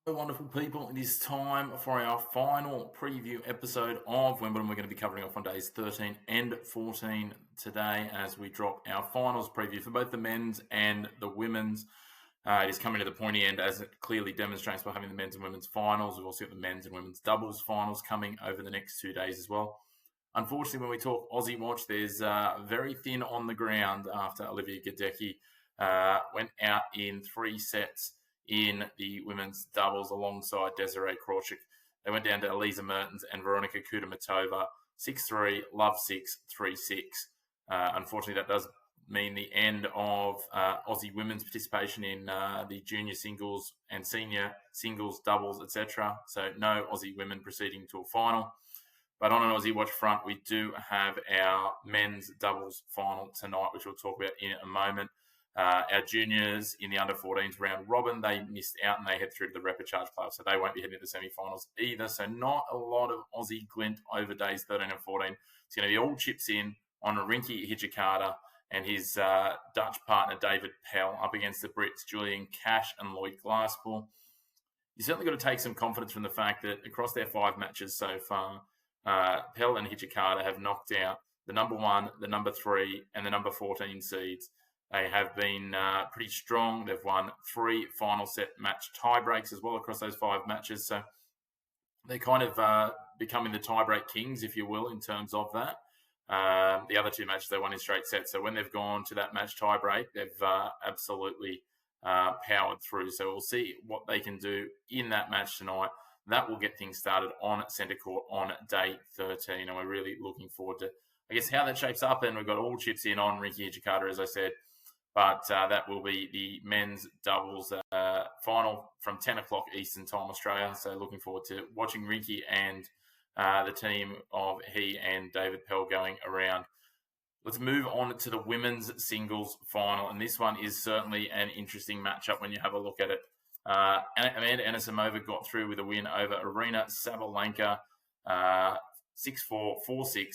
Hello, wonderful people. It is time for our final preview episode of Wimbledon. We're going to be covering off on days 13 and 14 today as we drop our finals preview for both the men's and the women's. It is coming to the pointy end, as it clearly demonstrates by having the men's and women's finals. We've also got the men's and women's doubles finals coming over the next 2 days as well. Unfortunately, when we talk Aussie Watch, there's very thin on the ground after Olivia Gadecki went out in 3 sets in the women's doubles alongside Desiree Krawczyk. They went down to Elisa Mertens and Veronika Kudermetova, 6-3, love 6, 3-6. Unfortunately, that does mean the end of Aussie women's participation in the junior singles and senior singles, doubles, etc. So no Aussie women proceeding to a final. But on an Aussie Watch front, we do have our men's doubles final tonight, which we'll talk about in a moment. Our juniors in the under-14s round robin, they missed out and they head through to the repechage playoffs, so they won't be heading to the semi-finals either. So not a lot of Aussie glint over days 13 and 14. It's going to be all chips in on Rinky Hijikata and his Dutch partner David Pell up against the Brits Julian Cash and Lloyd Glasspool. You certainly got to take some confidence from the fact that across their 5 matches so far, Pell and Hijikata have knocked out the number 1, the number 3, and the number 14 seeds. They have been pretty strong. They've won 3 final set match tiebreaks as well across those 5 matches. So they're kind of becoming the tiebreak kings, if you will, in terms of that. The other 2 matches they won in straight sets. So when they've gone to that match tiebreak, they've absolutely powered through. So we'll see what they can do in that match tonight. That will get things started on centre court on day 13. And we're really looking forward to, I guess, how that shapes up. And we've got all chips in on Rinky Hijikata, as I said. But that will be the men's doubles final from 10 o'clock Eastern Time, Australia. So looking forward to watching Rinky and the team of he and David Pell going around. Let's move on to the women's singles final. And this one is certainly an interesting matchup when you have a look at it. Amanda Anisimova got through with a win over Arina Sabalenka, 6-4, 4-6,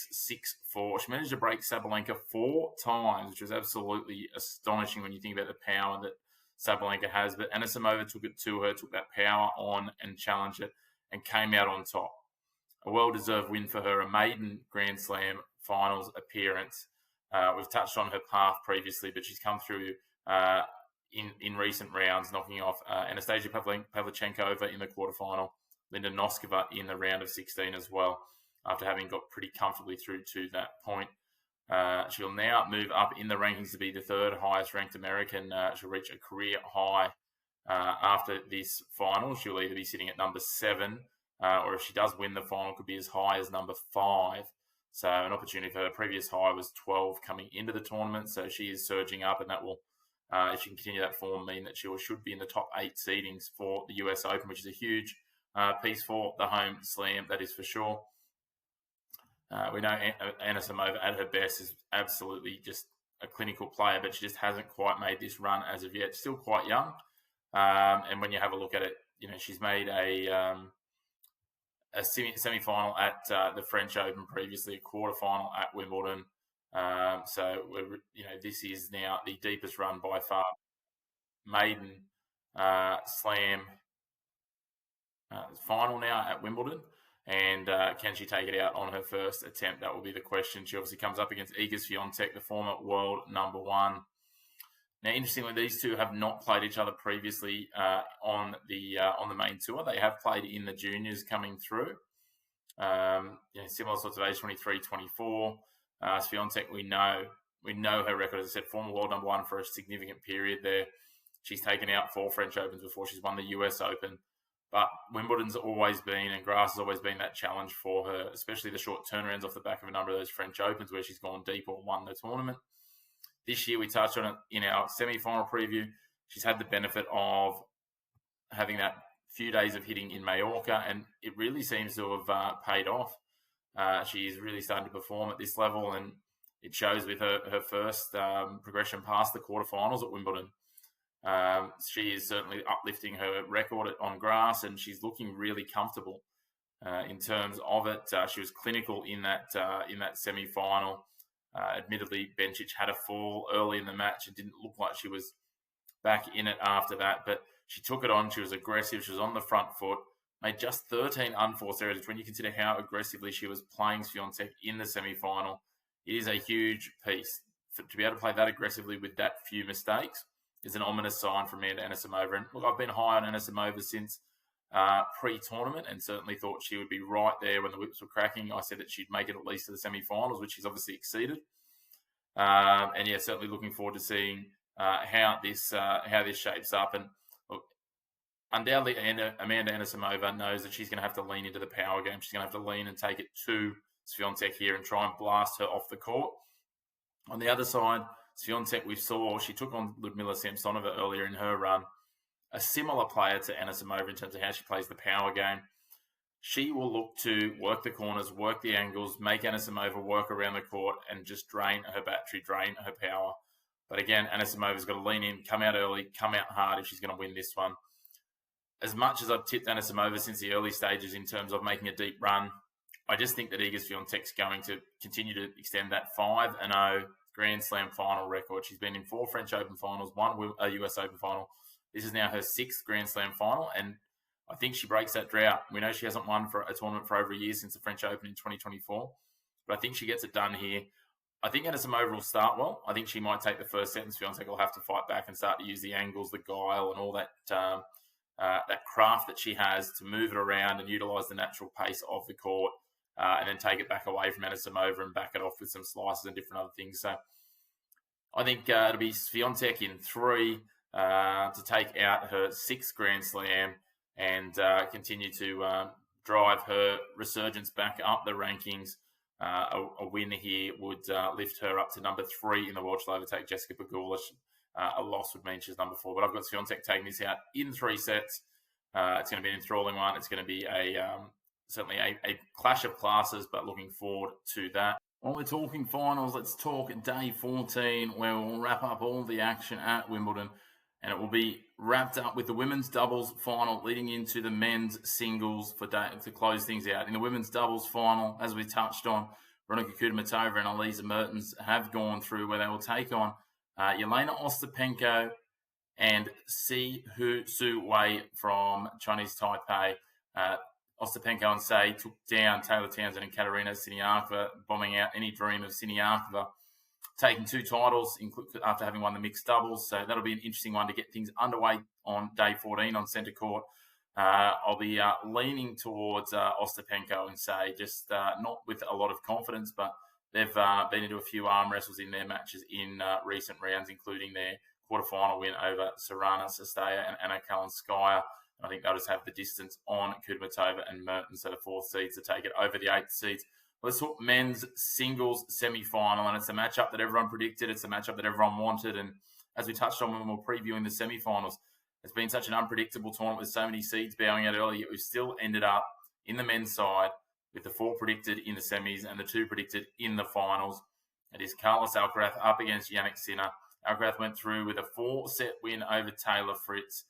6-4. She managed to break Sabalenka 4 times, which was absolutely astonishing when you think about the power that Sabalenka has. But Anisimova took it to her, took that power on and challenged it and came out on top. A well-deserved win for her, a maiden Grand Slam finals appearance. We've touched on her path previously, but she's come through in recent rounds, knocking off Anastasia Pavlyuchenkova in the quarterfinal, Linda Noskova in the round of 16 as well, after having got pretty comfortably through to that point. She'll now move up in the rankings to be the 3rd highest ranked American. She'll reach a career high after this final. She'll either be sitting at number 7, or if she does win the final, could be as high as number 5. So an opportunity for her. Previous high was 12 coming into the tournament. So she is surging up, and that will, if she can continue that form, mean that she should be in the top 8 seedings for the US Open, which is a huge piece for the home slam, that is for sure. We know Anisimova at her best is absolutely just a clinical player, but she just hasn't quite made this run as of yet. Still quite young. And when you have a look at it, you know, she's made a semi-final at the French Open previously, a quarter-final at Wimbledon. So, this is now the deepest run by far. Maiden slam final now at Wimbledon. And can she take it out on her first attempt? That will be the question. She obviously comes up against Iga Swiatek, the former world number 1. Now, interestingly, these two have not played each other previously on the main tour. They have played in the juniors coming through. Similar sorts of age, 23, 24. Swiatek, we know her record, as I said, former world number 1 for a significant period there. She's taken out 4 French Opens before she's won the US Open. But Wimbledon's always been, and grass has always been that challenge for her, especially the short turnarounds off the back of a number of those French Opens where she's gone deep or won the tournament. This year, we touched on it in our semi-final preview. She's had the benefit of having that few days of hitting in Mallorca, and it really seems to have paid off. She is really starting to perform at this level, and it shows with her first progression past the quarterfinals at Wimbledon. She is certainly uplifting her record on grass, and she's looking really comfortable in terms of it. She was clinical in that semi-final. Admittedly, Bencic had a fall early in the match. It didn't look like she was back in it after that. But she took it on. She was aggressive. She was on the front foot. Made just 13 unforced errors, which when you consider how aggressively she was playing Swiatek in the semi-final, it is a huge piece. To be able to play that aggressively with that few mistakes is an ominous sign from Amanda Anisimova. And look, I've been high on Anisimova since pre-tournament and certainly thought she would be right there when the whips were cracking. I said that she'd make it at least to the semi-finals, which she's obviously exceeded. And yeah, certainly looking forward to seeing how this shapes up. And look, undoubtedly, Amanda Anisimova knows that she's going to have to lean into the power game. She's going to have to lean and take it to Swiatek here and try and blast her off the court. On the other side, Swiatek, we saw she took on Ludmila Samsonova earlier in her run, a similar player to Anisimova in terms of how she plays the power game. She will look to work the corners, work the angles, make Anisimova work around the court and just drain her battery, drain her power. But again, Anisimova's got to lean in, come out early, come out hard if she's going to win this one. As much as I've tipped Anisimova since the early stages in terms of making a deep run, I just think that Iga Swiatek's going to continue to extend that 5-0 Grand Slam final record. She's been in 4 French Open finals, 1 US Open final. This is now her 6th Grand Slam final, and I think she breaks that drought. We know she hasn't won for a tournament for over a year since the French Open in 2024, but I think she gets it done here. I think Anisimova will start well. I think she might take the first set, and Swiatek will have to fight back and start to use the angles, the guile, and all that that craft that she has to move it around and utilise the natural pace of the court, and then take it back away from Anisimova and back it off with some slices and different other things. So I think it'll be Swiatek in 3 to take out her 6th Grand Slam and continue to drive her resurgence back up the rankings. A win here would lift her up to number 3 in the world. She'll overtake Jessica Pegula. A loss would mean she's number 4. But I've got Swiatek taking this out in 3 sets. It's going to be an enthralling one. It's going to be certainly a clash of classes, but looking forward to that. While we're talking finals, let's talk day 14, where we'll wrap up all the action at Wimbledon. And it will be wrapped up with the women's doubles final leading into the men's singles to close things out. In the women's doubles final, as we touched on, Veronika Kudermetova and Elisa Mertens have gone through where they will take on Yelena Ostapenko and Si Su Wei from Chinese Taipei. Ostapenko and Say took down Taylor Townsend and Katerina Siniakova, bombing out any dream of Siniakova taking 2 titles after having won the mixed doubles. So that'll be an interesting one to get things underway on day 14 on centre court. I'll be leaning towards Ostapenko and Say, just not with a lot of confidence, but they've been into a few arm wrestles in their matches in recent rounds, including their quarterfinal win over Sorana Sestaya and Anna Kalinskaya. I think they'll just have the distance on Kudermetova and Mertens, so the 4th seeds to take it over the 8th seeds. Let's talk men's singles semi-final, and it's a matchup that everyone predicted. It's a matchup that everyone wanted, and as we touched on when we were previewing the semi-finals, it's been such an unpredictable tournament with so many seeds bowing out early, yet we've still ended up in the men's side with the 4 predicted in the semis and the 2 predicted in the finals. It is Carlos Alcaraz up against Jannik Sinner. Alcaraz went through with a 4-set win over Taylor Fritz,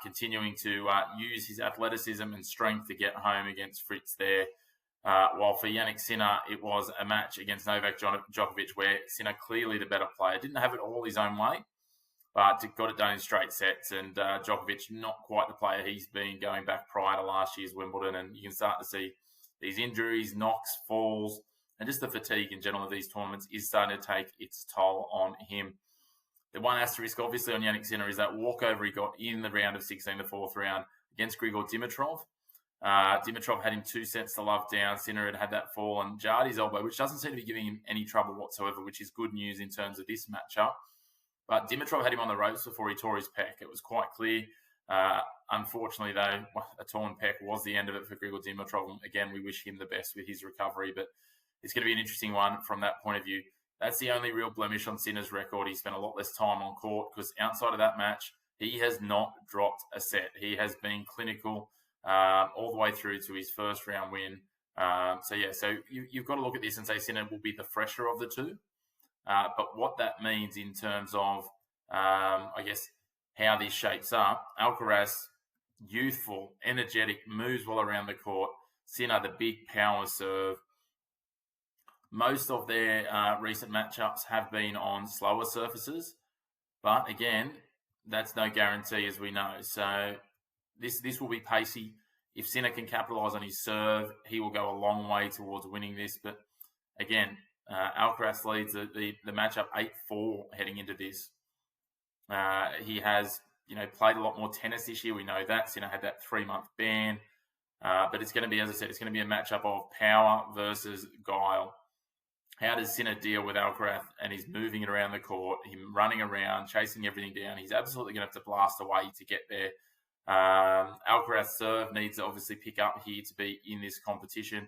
continuing to use his athleticism and strength to get home against Fritz there. While for Jannik Sinner, it was a match against Novak Djokovic where Sinner, clearly the better player, didn't have it all his own way, but got it done in straight sets. And Djokovic, not quite the player he's been going back prior to last year's Wimbledon. And you can start to see these injuries, knocks, falls, and just the fatigue in general of these tournaments is starting to take its toll on him. The one asterisk, obviously, on Jannik Sinner is that walkover he got in the round of 16, the 4th round, against Grigor Dimitrov. Dimitrov had him 2 sets to love down. Sinner had that fall and jarred his elbow, which doesn't seem to be giving him any trouble whatsoever, which is good news in terms of this matchup. But Dimitrov had him on the ropes before he tore his pec. It was quite clear. Unfortunately, though, a torn pec was the end of it for Grigor Dimitrov. Again, we wish him the best with his recovery, but it's going to be an interesting one from that point of view. That's the only real blemish on Sinner's record. He spent a lot less time on court because outside of that match, he has not dropped a set. He has been clinical all the way through to his first round win. So you've got to look at this and say Sinner will be the fresher of the 2. But what that means in terms of, I guess, how this shapes up, Alcaraz, youthful, energetic, moves well around the court. Sinner, the big power serve. Most of their recent matchups have been on slower surfaces. But again, that's no guarantee, as we know. So this will be pacey. If Sinner can capitalise on his serve, he will go a long way towards winning this. But again, Alcaraz leads the matchup 8-4 heading into this. He has played a lot more tennis this year. We know that. Sinner had that 3-month ban. But it's going to be, as I said, it's going to be a matchup of power versus guile. How does Sinner deal with Alcaraz and he's moving it around the court, him running around, chasing everything down? He's absolutely going to have to blast away to get there. Alcaraz's serve needs to obviously pick up here to be in this competition.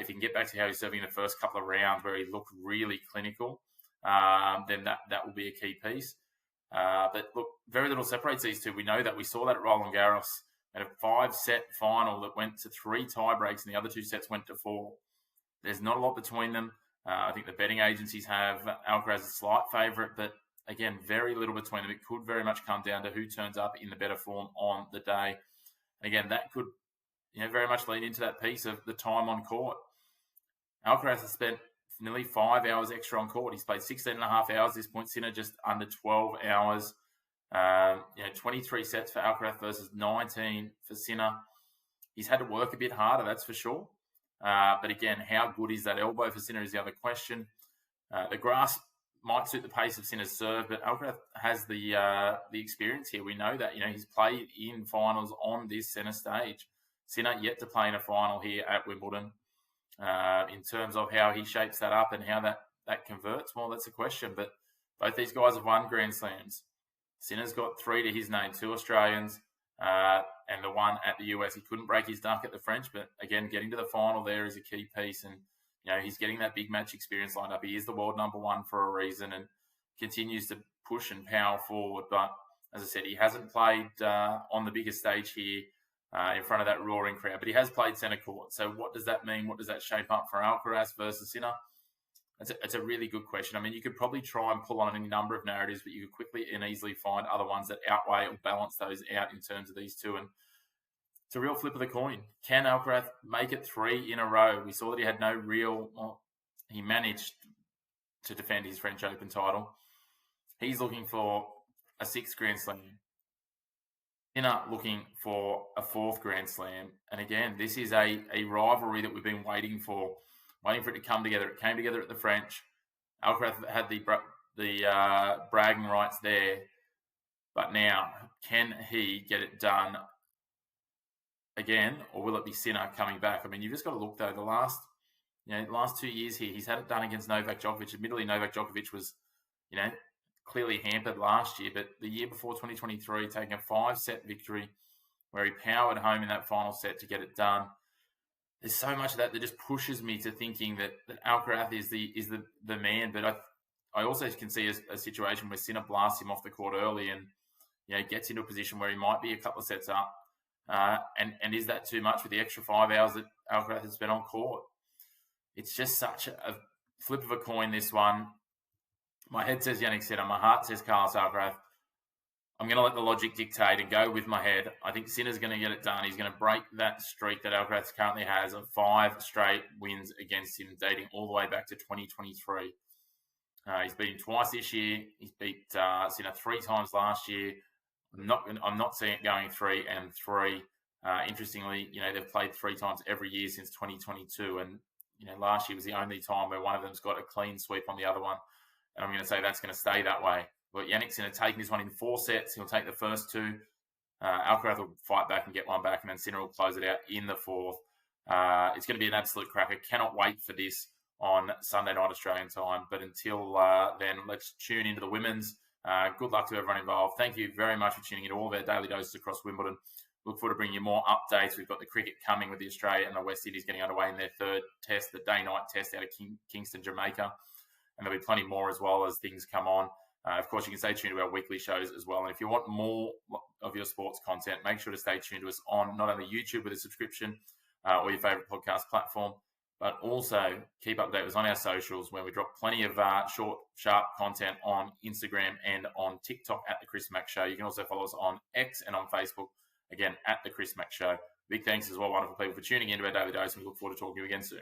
If he can get back to how he's serving in the first couple of rounds where he looked really clinical, then that will be a key piece. But look, very little separates these two. We know that. We saw that at Roland Garros at a 5-set final that went to 3 tie breaks and the other 2 sets went to 4. There's not a lot between them. I think the betting agencies have Alcaraz as a slight favourite, but again, very little between them. It could very much come down to who turns up in the better form on the day. And again, that could very much lead into that piece of the time on court. Alcaraz has spent nearly 5 hours extra on court. He's played 16 and a half hours at this point. Sinner just under 12 hours. 23 sets for Alcaraz versus 19 for Sinner. He's had to work a bit harder, that's for sure. But again, how good is that elbow for Sinner is the other question. The grass might suit the pace of Sinner's serve, but Alcaraz has the experience here. We know that. He's played in finals on this centre stage. Sinner yet to play in a final here at Wimbledon. In terms of how he shapes that up and how that converts, well, that's a question. But both these guys have won Grand Slams. Sinner's got 3 to his name, 2 Australians, and the 1 at the US. He couldn't break his duck at the French, but again, getting to the final there is a key piece. And, he's getting that big match experience lined up. He is the world number 1 for a reason and continues to push and power forward. But as I said, he hasn't played on the biggest stage here in front of that roaring crowd, but he has played centre court. So what does that mean? What does that shape up for Alcaraz versus Sinner? It's a really good question. I mean, you could probably try and pull on any number of narratives, but you could quickly and easily find other ones that outweigh or balance those out in terms of these two. And it's a real flip of the coin. Can Alcaraz make it 3 in a row? We saw that he had no real... Well, he managed to defend his French Open title. He's looking for a 6th Grand Slam. Sinner looking for a 4th Grand Slam. And again, this is a rivalry that we've been waiting for it to come together. It came together at the French. Alcaraz had the bragging rights there. But now, can he get it done again, or will it be Sinner coming back? I mean, you've just got to look, though. The last 2 years here, he's had it done against Novak Djokovic. Admittedly, Novak Djokovic was, clearly hampered last year. But the year before, 2023, taking a 5-set victory where he powered home in that final set to get it done. There's so much of that just pushes me to thinking that Alcaraz is the man. But I also can see a situation where Sinner blasts him off the court early and gets into a position where he might be a couple of sets up. And is that too much with the extra 5 hours that Alcaraz has spent on court? It's just such a flip of a coin, this one. My head says Jannik Sinner. My heart says Carlos Alcaraz. I'm going to let the logic dictate and go with my head. I think Sinner's going to get it done. He's going to break that streak that Alcaraz currently has of 5 straight wins against him, dating all the way back to 2023. He's beat him twice this year. He's beat Sinner 3 times last year. I'm not seeing it going 3 and 3. Interestingly, they've played 3 times every year since 2022, and last year was the only time where one of them's got a clean sweep on the other one. And I'm going to say that's going to stay that way. But Jannik Sinner taking this one in 4 sets. He'll take the first 2. Alcaraz will fight back and get one back, and then Sinner will close it out in the 4th. It's going to be an absolute cracker. Cannot wait for this on Sunday night Australian time. But until then, let's tune into the women's. Good luck to everyone involved. Thank you very much for tuning in to all of our daily doses across Wimbledon. Look forward to bringing you more updates. We've got the cricket coming with the Australia and the West Indies getting underway in their 3rd test, the day-night test out of Kingston, Jamaica. And there'll be plenty more as well as things come on. Of course, you can stay tuned to our weekly shows as well. And if you want more of your sports content, make sure to stay tuned to us on not only YouTube with a subscription or your favourite podcast platform, but also keep up to date with us on our socials where we drop plenty of short, sharp content on Instagram and on TikTok at The Chris Mack Show. You can also follow us on X and on Facebook, again, at The Chris Mack Show. Big thanks as well, wonderful people, for tuning in to our Daily Dose, and we look forward to talking to you again soon.